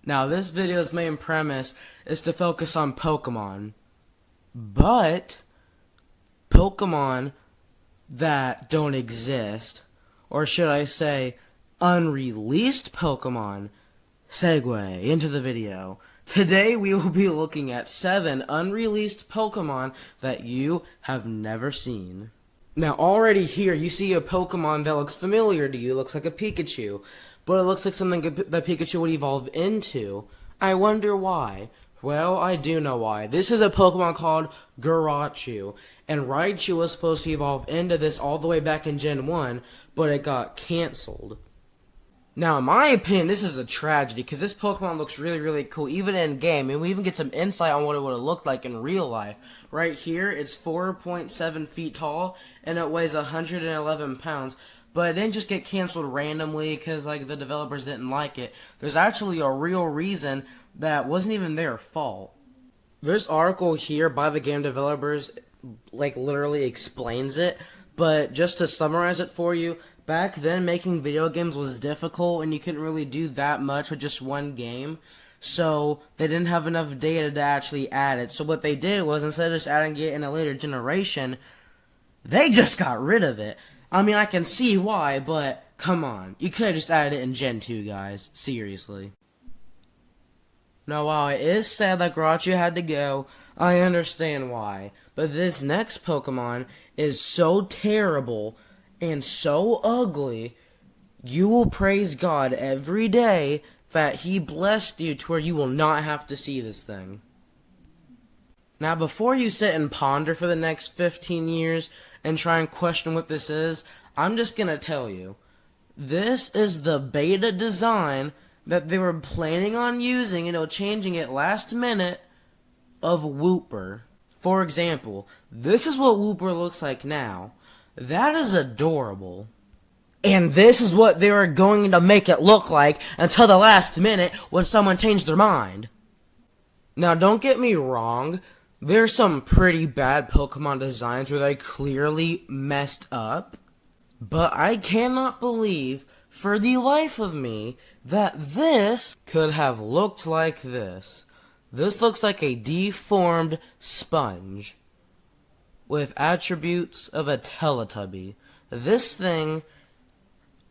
Now, this video's main premise is to focus on Pokemon, but Pokemon that don't exist, or should I say, unreleased Pokemon. Segue into the video. Today we will be looking at 7 unreleased Pokemon that you have never seen. Now already here you see a Pokemon that looks familiar to you. It looks like a Pikachu, but it looks like something that Pikachu would evolve into. I wonder why. Well, I do know why. This is a Pokemon called Garachu, and Raichu was supposed to evolve into this all the way back in Gen 1, but it got cancelled. Now, in my opinion, this is a tragedy, because this Pokemon looks really, really cool, even in game, and we even get some insight on what it would have looked like in real life. Right here, it's 4.7 feet tall, and it weighs 111 pounds, but it didn't just get canceled randomly, because, like, the developers didn't like it. There's actually a real reason that wasn't even their fault. This article here by the game developers, like, literally explains it, but just to summarize it for you, back then, making video games was difficult, and you couldn't really do that much with just one game. So, they didn't have enough data to actually add it. So, what they did was, instead of just adding it in a later generation, they just got rid of it. I mean, I can see why, but come on. You could have just added it in Gen 2, guys. Seriously. Now, while it is sad that Garachu had to go, I understand why. But this next Pokemon is so terrible and so ugly, you will praise God every day that He blessed you to where you will not have to see this thing. Now, before you sit and ponder for the next 15 years and try and question what this is, I'm just gonna tell you. This is the beta design that they were planning on using, changing it last minute, of Wooper. For example, this is what Wooper looks like now. That is adorable. And this is what they were going to make it look like until the last minute when someone changed their mind. Now, don't get me wrong. There's some pretty bad Pokemon designs where they clearly messed up. But I cannot believe, for the life of me, that this could have looked like this. This looks like a deformed sponge with attributes of a Teletubby. This thing,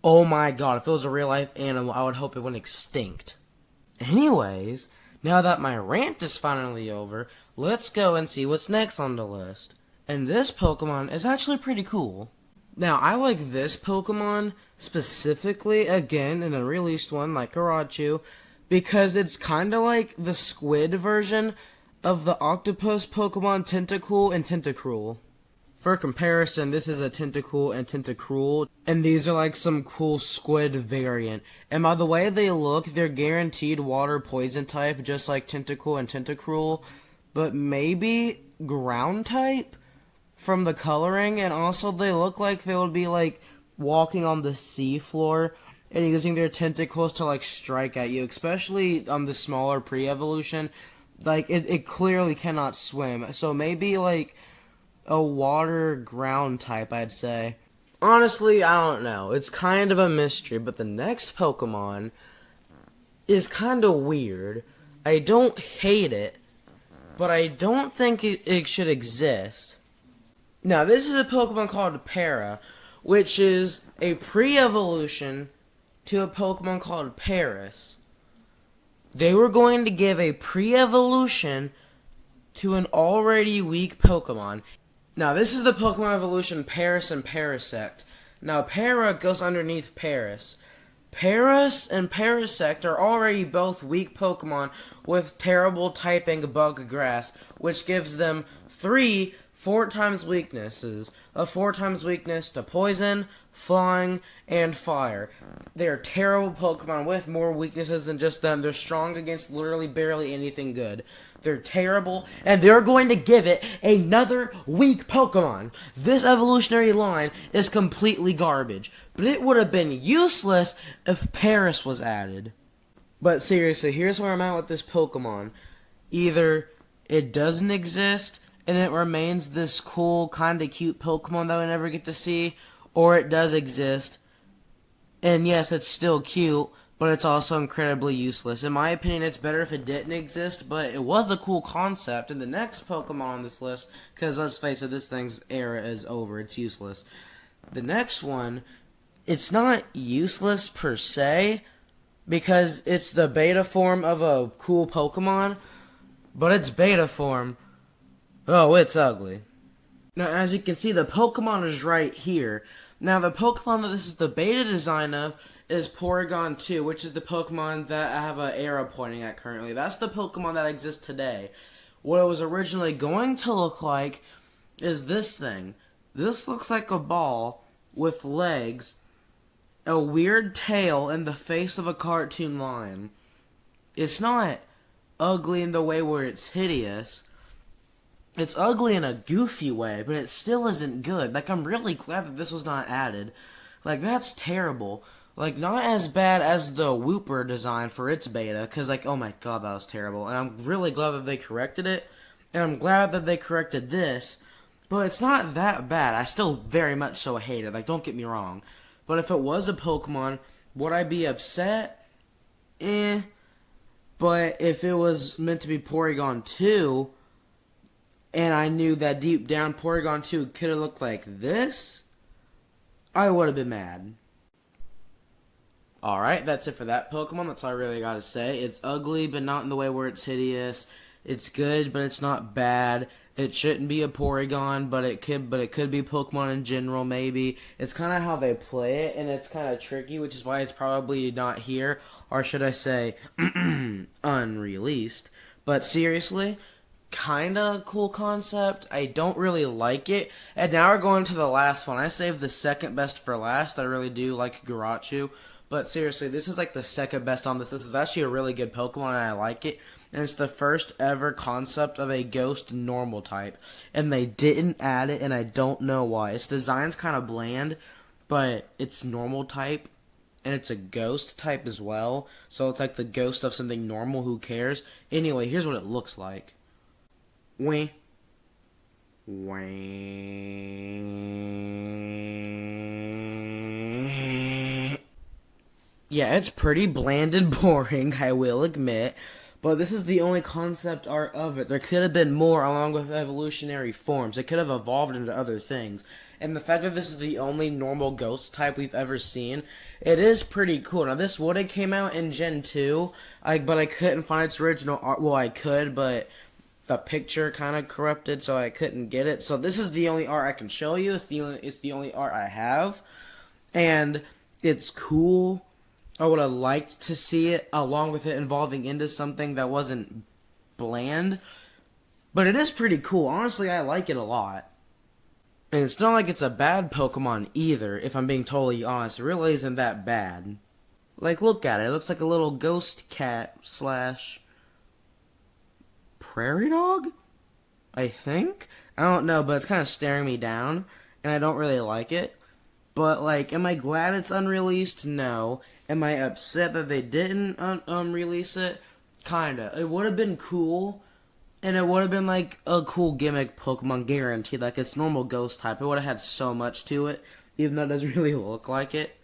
oh my god, if it was a real life animal, I would hope it went extinct. Anyways, now that my rant is finally over, let's go and see what's next on the list. And this Pokemon is actually pretty cool. Now, I like this Pokemon specifically, again, an unreleased one like Garachu, because it's kinda like the squid version of the octopus Pokemon Tentacool and Tentacruel. For comparison, this is a Tentacool and Tentacruel, and these are like some cool squid variant. And by the way they look, they're guaranteed water poison type, just like Tentacool and Tentacruel, but maybe ground type from the coloring, and also they look like they would be like walking on the seafloor and using their tentacles to like strike at you, especially on the smaller pre-evolution. Like, it clearly cannot swim. So maybe, like, a water ground type, I'd say. Honestly, I don't know. It's kind of a mystery. But the next Pokemon is kind of weird. I don't hate it, but I don't think it should exist. Now, this is a Pokemon called Para, which is a pre-evolution to a Pokemon called Paris. They were going to give a pre-evolution to an already weak Pokemon. Now, this is the Pokemon evolution Paris and Parasect. Now, Para goes underneath Paris. Paris and Parasect are already both weak Pokemon with terrible typing Bug Grass, which gives them 3 4x weaknesses. A 4x weakness to Poison, Flying, and Fire. They are terrible Pokemon with more weaknesses than just them. They're strong against literally barely anything good. They're terrible, and they're going to give it another weak Pokemon. This evolutionary line is completely garbage, but it would have been useless if Paris was added. But seriously, here's where I'm at with this Pokemon. Either it doesn't exist, and it remains this cool, kinda cute Pokemon that we never get to see, or it does exist, and yes, it's still cute, but it's also incredibly useless. In my opinion, it's better if it didn't exist, but it was a cool concept. And the next Pokemon on this list, because let's face it, this thing's era is over. It's useless. The next one, it's not useless per se, because it's the beta form of a cool Pokemon, but its beta form, oh, it's ugly. Now, as you can see, the Pokemon is right here. Now, the Pokemon that this is the beta design of is Porygon 2, which is the Pokemon that I have an arrow pointing at currently. That's the Pokemon that exists today. What it was originally going to look like is this thing. This looks like a ball with legs, a weird tail, and the face of a cartoon lion. It's not ugly in the way where it's hideous. It's ugly in a goofy way, but it still isn't good. Like, I'm really glad that this was not added. Like, that's terrible. Like, not as bad as the Wooper design for its beta, because, like, oh my god, that was terrible. And I'm really glad that they corrected it, and I'm glad that they corrected this, but it's not that bad. I still very much so hate it, like, don't get me wrong. But if it was a Pokemon, would I be upset? But if it was meant to be Porygon 2, and I knew that deep down Porygon 2 could have looked like this, I would have been mad. Alright, that's it for that Pokemon. That's all I really gotta say. It's ugly, but not in the way where it's hideous. It's good, but it's not bad. It shouldn't be a Porygon, but it could be Pokemon in general, maybe. It's kind of how they play it, and it's kind of tricky, which is why it's probably not here, or should I say, unreleased. But seriously, kinda cool concept. I don't really like it. And now we're going to the last one. I saved the second best for last. I really do like Garachu. But seriously, this is like the second best on this list. It's actually a really good Pokemon and I like it. And it's the first ever concept of a ghost normal type. And they didn't add it and I don't know why. Its design's kind of bland, but it's normal type. And it's a ghost type as well. So it's like the ghost of something normal. Who cares? Anyway, here's what it looks like. Wah. Wah. Yeah, it's pretty bland and boring, I will admit. But this is the only concept art of it. There could have been more along with evolutionary forms. It could have evolved into other things. And the fact that this is the only normal ghost type we've ever seen, it is pretty cool. Now, this would have came out in Gen 2, but I couldn't find its original art. Well, I could, but the picture kind of corrupted, so I couldn't get it. So this is the only art I can show you. It's the only art I have. And it's cool. I would have liked to see it along with it evolving into something that wasn't bland. But it is pretty cool. Honestly, I like it a lot. And it's not like it's a bad Pokemon either, if I'm being totally honest. It really isn't that bad. Like, look at it. It looks like a little ghost cat slash prairie dog? I think? I don't know, but it's kind of staring me down, and I don't really like it. But, like, am I glad it's unreleased? No. Am I upset that they didn't release it? Kinda. It would have been cool, and it would have been, like, a cool gimmick Pokemon, guaranteed. Like, it's normal ghost type. It would have had so much to it, even though it doesn't really look like it.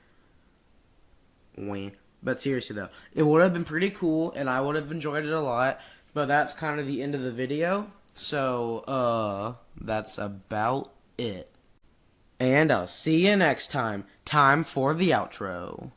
Wah. But seriously, though, it would have been pretty cool, and I would have enjoyed it a lot. But that's kind of the end of the video. So, that's about it. And I'll see you next time. Time for the outro.